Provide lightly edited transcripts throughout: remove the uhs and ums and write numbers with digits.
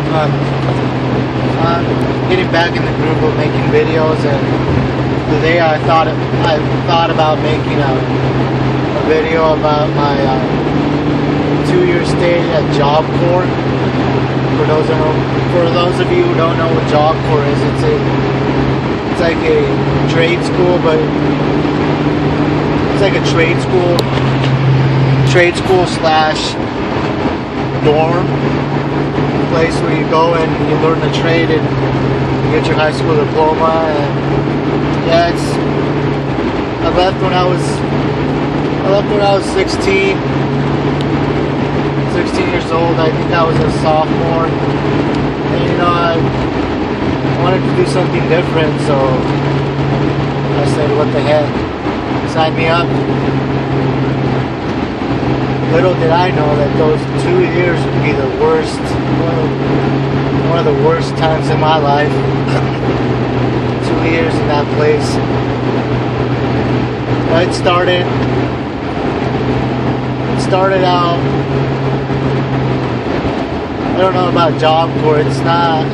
I'm getting back in the groove of making videos, and today I thought about making a video about my 2-year stay at Job Corps. For those of you who don't know what Job Corps is, it's like a trade school, but it's like a trade school slash dorm place where you go and you learn the trade and you get your high school diploma. And yeah, I left when I was 16 years old. I think I was a sophomore, and I wanted to do something different, so I said, what the heck, sign me up. Little did I know that those 2 years would be the worst, one of the worst times in my life. 2 years in that place. It started out, I don't know about Job Corps. It's not,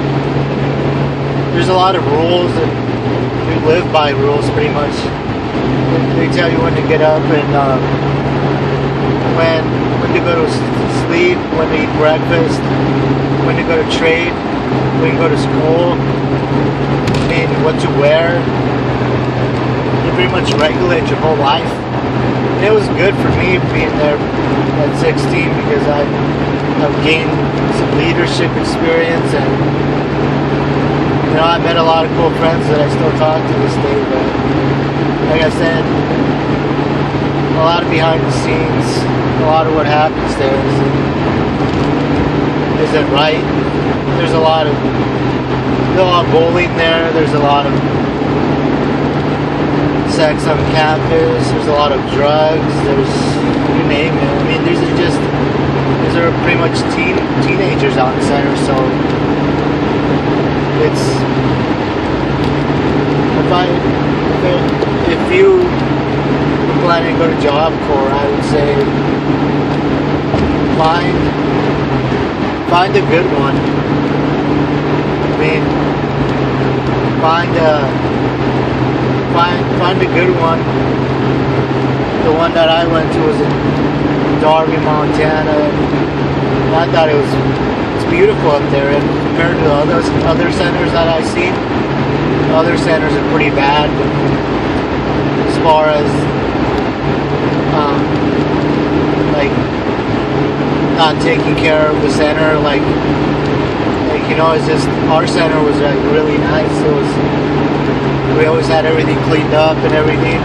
there's a lot of rules, and we live by rules pretty much. They tell you when to get up and when to go to sleep, when to eat breakfast, when to go to trade, when to go to school, and what to wear. You pretty much regulate your whole life. And it was good for me being there at 16 because I've gained some leadership experience, and I met a lot of cool friends that I still talk to this day. But like I said, a lot of behind the scenes, a lot of what happens there isn't right. There's a lot of bullying there. There's a lot of sex on campus. There's a lot of drugs. There's, you name it. I mean, these are pretty much teenagers out in the center. So it's, if you planning to go to Job Corps, I would say find a good one. I mean, find a good one. The one that I went to was in Darby, Montana. And I thought it's beautiful up there, and compared to the other centers that I've seen, the other centers are pretty bad as far as like not taking care of the center, it's just, our center was like really nice. We always had everything cleaned up and everything,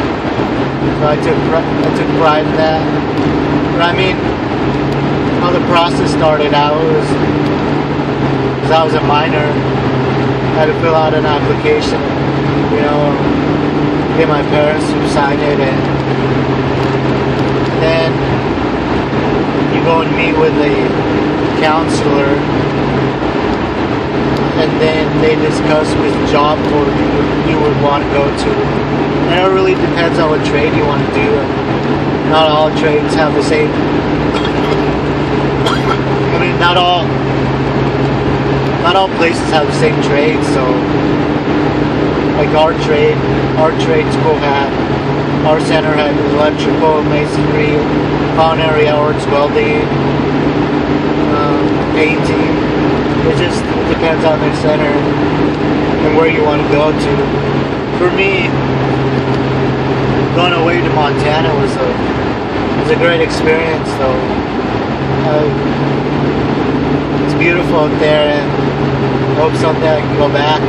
so I took pride in that. But I mean, how the process started out was, because I was a minor, I had to fill out an application, get my parents to sign it, and then you go and meet with a counselor, and then they discuss which Job Corps you would want to go to. And it really depends on what trade you want to do. Not all trades have the same. I mean, not all places have the same trade. So, like our trade school our center had electrical, masonry, culinary arts, welding, painting. It just depends on the center and where you want to go to. For me, going away to Montana was a great experience. So it's beautiful out there, and I hope someday I can go back.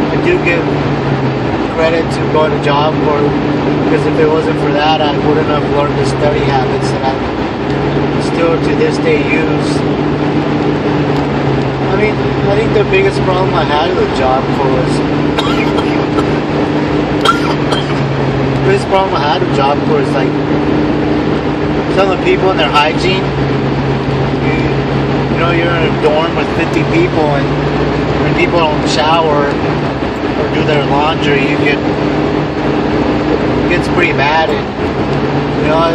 I do give credit to going to Job Corps, because if it wasn't for that, I wouldn't have learned the study habits that I still to this day use. I mean, I think the biggest problem I had with Job Corps was like some of the people and their hygiene. You're in a dorm with 50 people, and when people don't shower or do their laundry, it gets pretty bad. And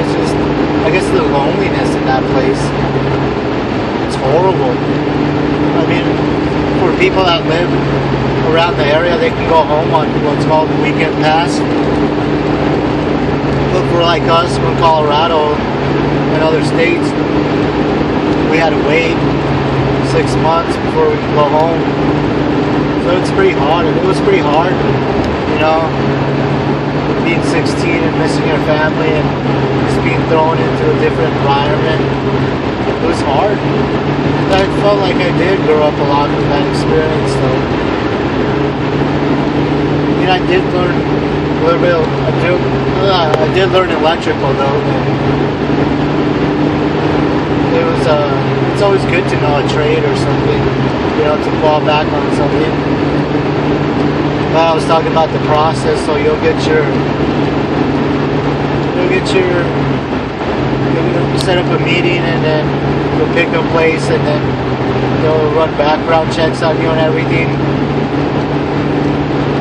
it's just I guess the loneliness in that place, it's horrible. I mean, for people that live around the area, they can go home on what's called weekend pass. But for like us from Colorado and other states, we had to wait 6 months before we could go home. So it's pretty hard. It was pretty hard, you know, being 16 and missing your family and just being thrown into a different environment. It was hard. I felt like I did grow up a lot from that experience, though. I mean, I did learn a little bit. I did learn electrical, though. It was. It's always good to know a trade or something, you know, to fall back on something. But I was talking about the process, so you'll set up a meeting, and then you'll pick a place, and then they'll run background checks on you and everything.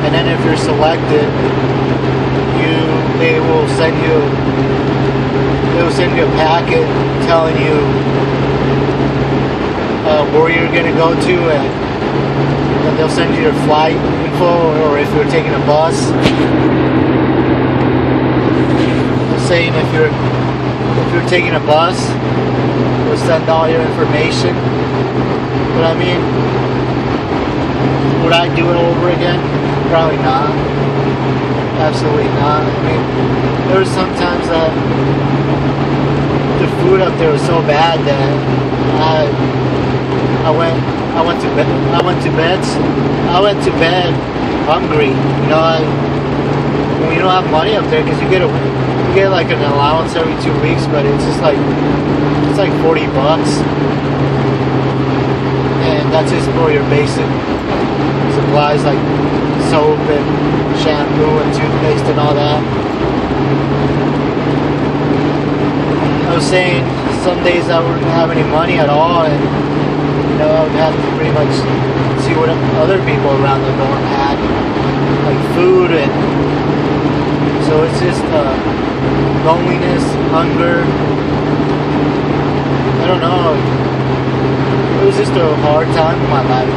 And then if you're selected, they will send you a packet telling you where you're going to go to, and they'll send you your flight info, or if you're taking a bus. They're saying if you're taking a bus, they'll send all your information. But I mean, would I do it over again? Probably not. Absolutely not. I mean, there were some times that the food up there was so bad that I went to bed hungry. You know, when you don't have money up there, because you get like an allowance every 2 weeks, but it's like $40, and that's just for your basic supplies like soap and shampoo and toothpaste and all that. I was saying some days I wouldn't have any money at all, and you know, I would have to pretty much see what other people around the dorm had, like food, and so it's just loneliness, hunger. I don't know. It was just a hard time in my life.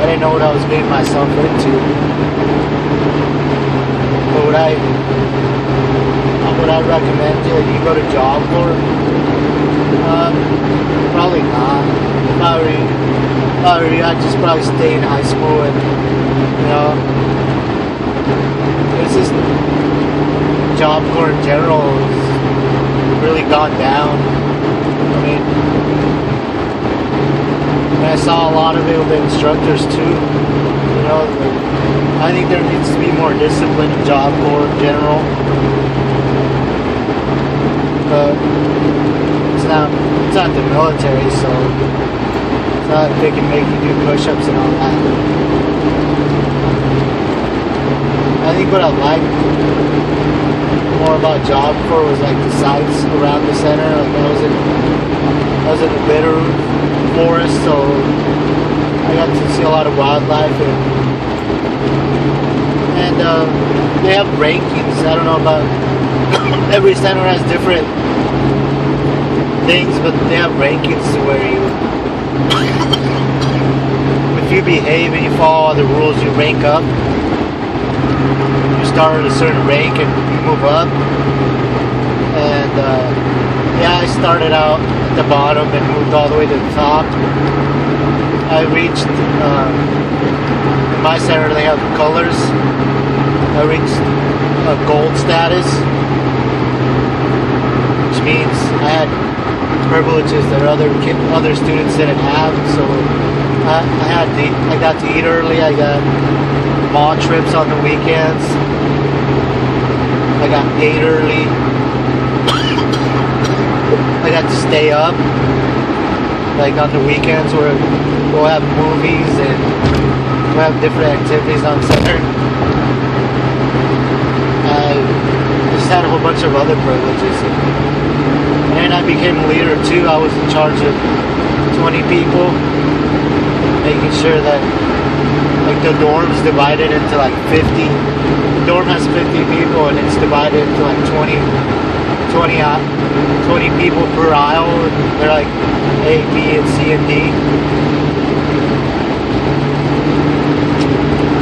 I didn't know what I was getting myself into. But would I recommend you go to Job Corps? Probably not. I'd just probably stay in high school, and you know, it's just Job Corps in general has really gone down. I mean, and I saw a lot of it with the instructors too. You know, I think there needs to be more discipline in Job Corps in general. But it's not the military, so it's not like they can make you do push-ups and all that. I think what I liked more about Job Corps was like the sites around the center. Like I was in the Bitterroot forest, so I got to see a lot of wildlife, and they have rankings. I don't know about every center has different things, but they have rankings to where if you behave and you follow all the rules, you rank up. You start at a certain rank and you move up. And yeah, I started out at the bottom and moved all the way to the top. I reached in my center they have colors. I reached a gold status, which means I had privileges that other students didn't have. So I got to eat early. I got mall trips on the weekends. I got paid early. I got to stay up, like on the weekends where we'll have movies and we'll have different activities on center. I just had a whole bunch of other privileges. And I became a leader too. I was in charge of 20 people, making sure that like the dorm's divided into like 50. The dorm has 50 people and it's divided into like 20 20 people per aisle, and they're like A, B, and C, and D.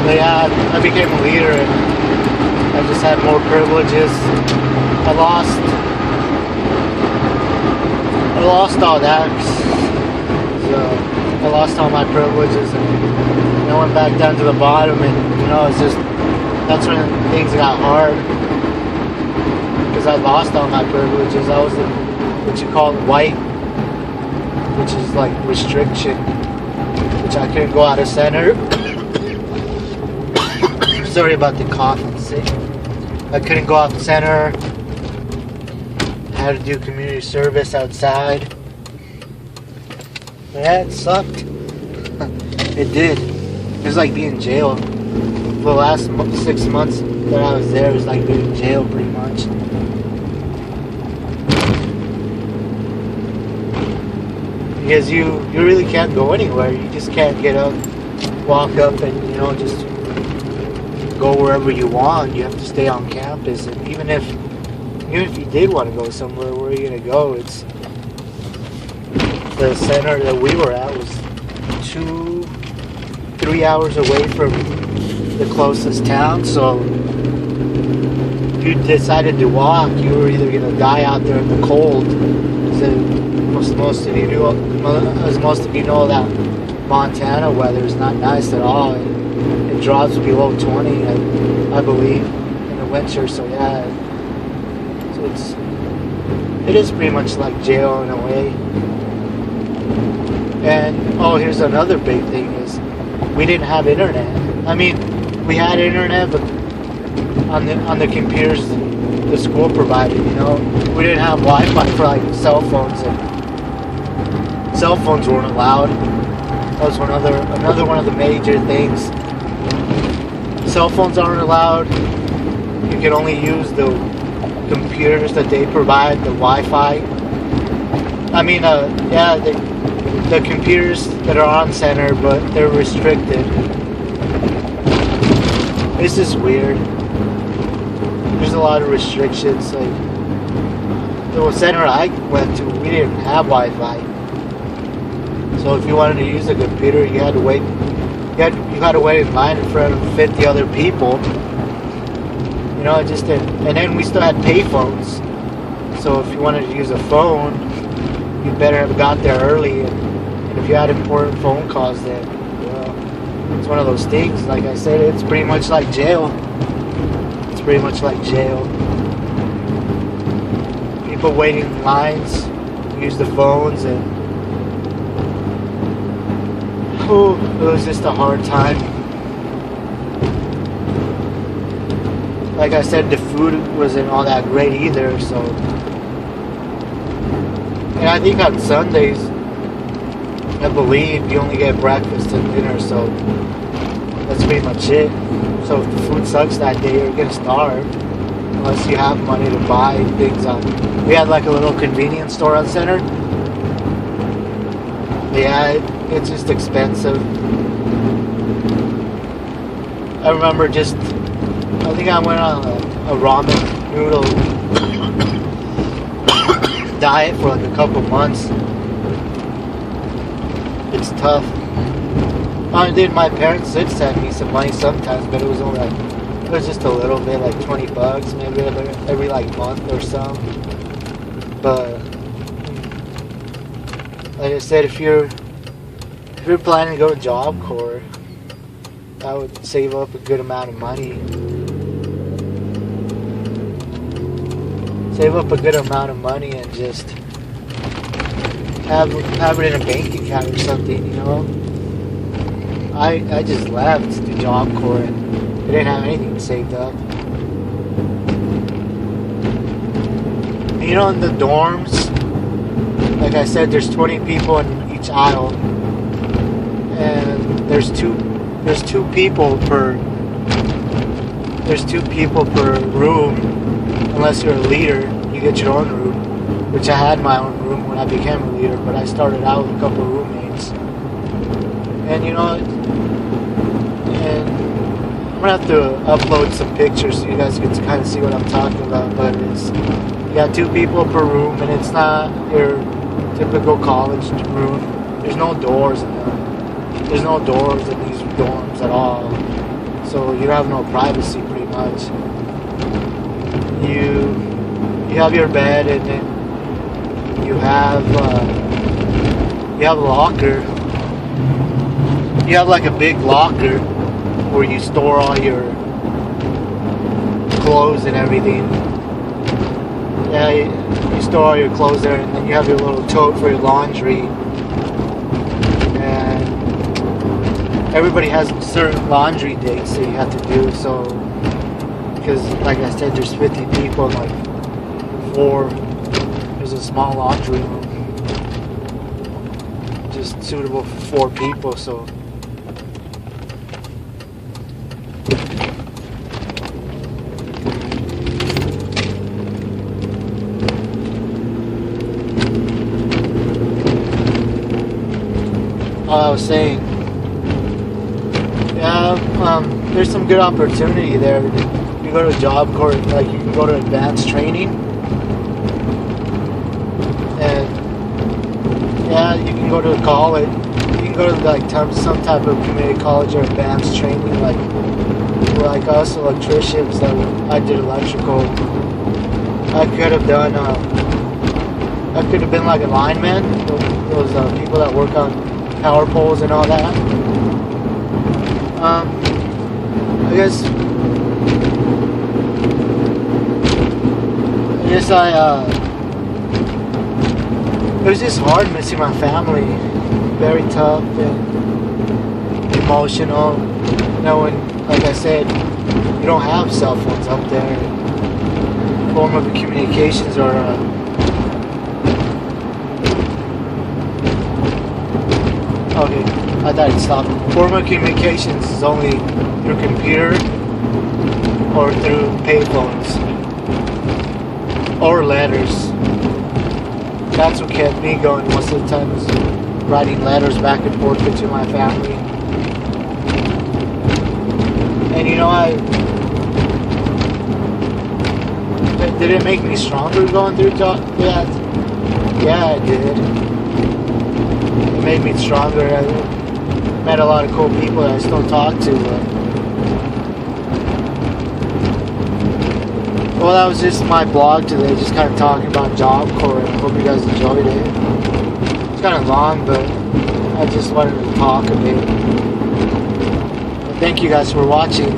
But yeah, I became a leader, and I just had more privileges. I lost all that. So I lost all my privileges, and I went back down to the bottom, and it's just, that's when things got hard, because I lost all my privileges. I was what you call white, which is like restriction, which I couldn't go out of center. Sorry about the cough, I'm sick. I couldn't go out of center. I had to do community service outside. Yeah, it sucked. It did. It was like being in jail. The last 6 months that I was there was like being in jail, pretty much. Because you really can't go anywhere. You just can't get up, walk up, and just go wherever you want. You have to stay on campus. And even if you did want to go somewhere, where are you gonna go? It's the center that we were at was 2-3 hours away from the closest town. So if you decided to walk, you were either gonna die out there in the cold. Most of you know that Montana weather is not nice at all. It drops below 20, I believe, in the winter. So yeah, so it is pretty much like jail in a way. And here's another big thing is we didn't have internet. I mean, we had internet, but on the computers the school provided. We didn't have Wi-Fi for like cell phones, and cell phones weren't allowed. That was another one of the major things. Cell phones aren't allowed. You can only use the computers that they provide, the Wi-Fi. I mean, the computers that are on center, but they're restricted. This is weird. There's a lot of restrictions. Like the center I went to, we didn't have Wi-Fi. So if you wanted to use a computer, you had to wait. You had to wait in line in front of 50 other people. And then we still had payphones. So if you wanted to use a phone, you better have got there early. And if you had important phone calls, then it's one of those things. Like I said, it's pretty much like jail. It's pretty much like jail. People waiting in lines, use the phones, and it was just a hard time. Like I said, the food wasn't all that great either, so. And I think on Sundays, I believe you only get breakfast and dinner, so that's pretty much it. So if the food sucks that day, you're gonna starve unless you have money to buy things on. We had like a little convenience store on center. Yeah, it's just expensive. I remember I think I went on a ramen noodle diet for like a couple months. It's tough. My parents did send me some money sometimes, but it was only it was just a little bit, like $20 maybe every like month or so. But like I said, if you're planning to go to Job Corps, I would save up a good amount of money. Save up a good amount of money and just have it in a bank account or something, I just left the Job Corps and I didn't have anything saved up. In the dorms, like I said, there's 20 people in each aisle, and there's two people per room. Unless you're a leader, you get your own room, which I had my own room when I became a leader, but I started out with a couple of roommates. And and I'm gonna have to upload some pictures so you guys can kind of see what I'm talking about, but You got 2 people per room, and it's not your typical college room. There's no doors in them. There's no doors in these dorms at all. So you have no privacy pretty much. You have your bed, and then you have a locker. You have like a big locker where you store all your clothes and everything. Yeah, you store all your clothes there, and then you have your little tote for your laundry. And everybody has certain laundry dates that you have to do. So, because like I said, there's 50 people, and like 4. There's a small laundry room, just suitable for 4 people. So. I was saying, yeah, there's some good opportunity there. You go to job corps, like you can go to advanced training, and yeah, you can go to college. You can go to like some type of community college or advanced training, like us electricians. That I did electrical. I could have done. I could have been like a lineman. Those people that work on power poles and all that. I guess it was just hard missing my family. Very tough and emotional. You know, when, like I said, you don't have cell phones up there. Form of communications are okay, I thought it stopped. Form of communications is only through computer or through payphones or letters. That's what kept me going most of the time, is writing letters back and forth to my family. And you know, did it make me stronger going through that? Yeah, it did. It made me stronger. I met a lot of cool people that I still talk to. Well, that was just my blog today, just kind of talking about Job Corps. I hope you guys enjoyed it. It's kind of long, but I just wanted to talk a bit. Thank you guys for watching.